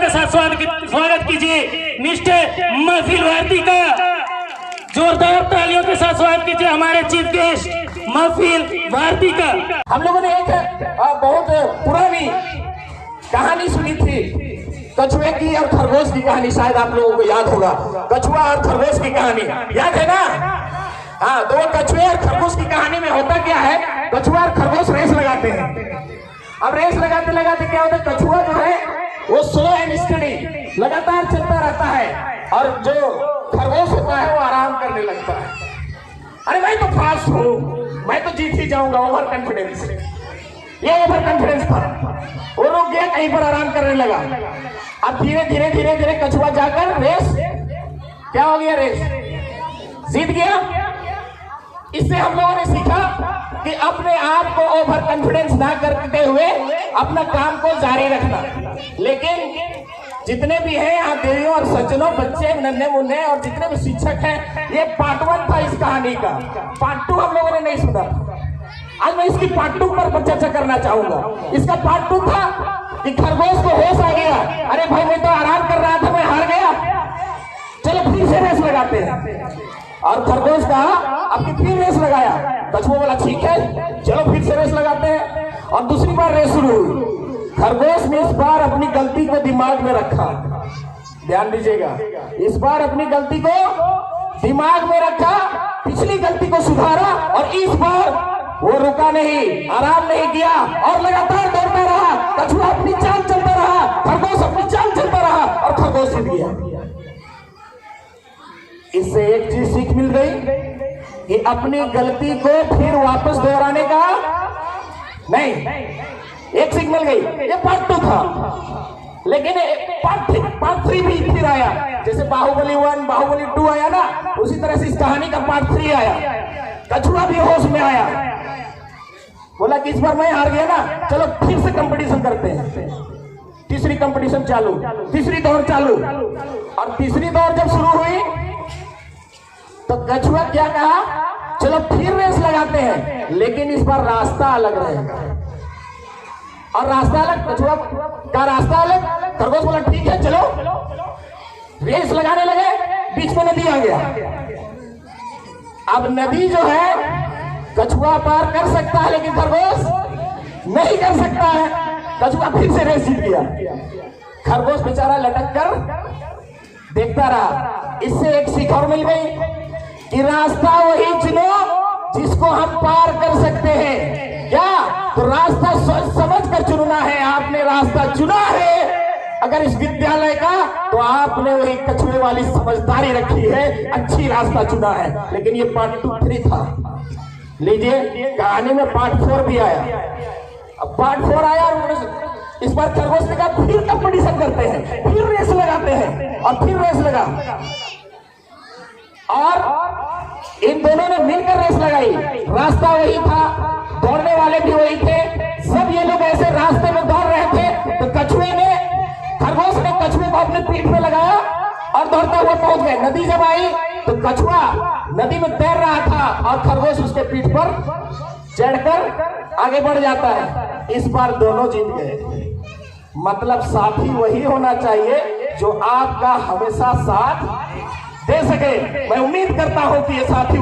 के साथ स्वागत कीजिए निष्ठ महफिल भारती का। जोरदार तालियों के साथ स्वागत कीजिए हमारे चीफ गेस्ट महफिल भारती का। हम लोगों ने एक बहुत पुरानी कहानी सुनी थी, कछुए की और खरगोश की कहानी। शायद आप लोगों को याद होगा, कछुआ और खरगोश की कहानी याद है ना? हाँ, दो कछुए और खरगोश की कहानी में होता क्या है, कछुआ और खरगोश रेस लगाते हैं। अब रेस लगाते लगाते क्या होता है, कछुआ जो है वो स्लो एंड स्टडी लगातार चलता रहता है और जो खरगोश होता है वो आराम करने लगता है। अरे मैं तो फास्ट हूँ, मैं तो जीत ही जाऊंगा, ओवर कॉन्फिडेंस। ये ओवर कॉन्फिडेंस था, वो रुक गया, कहीं पर आराम करने लगा। अब धीरे धीरे धीरे धीरे कछुआ जाकर रेस क्या हो गया, रेस जीत गया। इससे हम लोगों ने सीखा कि अपने आप को ओवर कॉन्फिडेंस ना करते हुए अपना काम को जारी रखना। लेकिन जितने भी हैं यहाँ देवियों और सज्जनों, बच्चे, नन्हे मुन्ने और जितने भी शिक्षक हैं, ये पार्ट 1 था इस कहानी का। पार्ट 2 हम लोगों ने नहीं सुना। आज मैं इसकी पार्ट 2 पर चर्चा करना चाहूंगा। इसका पार्ट 2 था कि खरगोश को होश आ गया, अरे भाई मैं तो आराम कर रहा था, मैं हार गया, चलो फिर से रेस लगाते हैं। और खरगोश कहा अब फिर रेस लगाया, कछुआ बोला ठीक है चलो फिर से रेस लगाते हैं। और दूसरी बार रेस शुरू हुई। खरगोश ने इस बार अपनी गलती को दिमाग में रखा, ध्यान दीजिएगा, इस बार अपनी गलती को दिमाग में रखा, पिछली गलती को सुधारा और इस बार वो रुका नहीं, आराम नहीं किया और लगातार दौड़ता रहा। कछुआ अपनी चाल चलता रहा, खरगोश अपनी चाल चलता रहा और खरगोश जीत गया। इससे एक चीज सीख मिल गई कि अपनी गलती को फिर वापस दोहराने का नहीं। एक सीख मिल गई, ये पार्ट 2 था। लेकिन पार्ट 3 भी फिर आया, जैसे बाहुबली 1 बाहुबली 2 आया ना, उसी तरह से इस कहानी का पार्ट 3 आया। कछुआ भी होश में आया, बोला कि इस बार मैं हार गया ना, चलो फिर से कंपटीशन करते हैं। तीसरी कंपटीशन चालू, तीसरी दौड़ चालू। और तीसरी दौड़ जब शुरू हुई तो कछुआ क्या कहा, चलो फिर रेस लगाते हैं, लेकिन इस बार रास्ता अलग रहेगा। और रास्ता अलग, कछुआ का रास्ता अलग। खरगोश बोला ठीक है चलो, रेस लगाने लगे, बीच में नदी आ गया। अब नदी जो है कछुआ पार कर सकता है, लेकिन खरगोश नहीं कर सकता है। कछुआ फिर से रेस जीत गया। खरगोश बेचारा लटक कर देखता रहा। इससे एक सीख और मिल गई कि रास्ता वही चुनो जिसको हम पार कर सकते हैं। क्या तो रास्ता सोच समझ कर चुनना है। आपने रास्ता चुना है अगर इस विद्यालय का, तो आपने वही कछुए वाली समझदारी रखी है, अच्छी रास्ता चुना है। लेकिन ये पार्ट 2 3 था। लीजिए, कहानी में पार्ट 4 भी आया। अब पार्ट 4 आया और इस बार खरगोश ने कहा फिर कंपटीशन करते हैं, फिर रेस लगाते हैं। और फिर रेस लगा और इन दोनों ने मिलकर रेस लगाई। रास्ता वही था, दौड़ने वाले भी वही थे, सब ये लोग ऐसे रास्ते में दौड़ रहे थे। तो खरगोश ने कछुए को अपने पीठ पे लगाया और दौड़ते हुए पहुंच गए। नदी जब आई तो कछुआ नदी में तैर रहा था और खरगोश उसके पीठ पर चढ़कर आगे बढ़ जाता है। इस बार दोनों जीत गए। मतलब साथी वही होना चाहिए जो आपका हमेशा साथ दे सके। मैं उम्मीद करता हूं कि ये साथी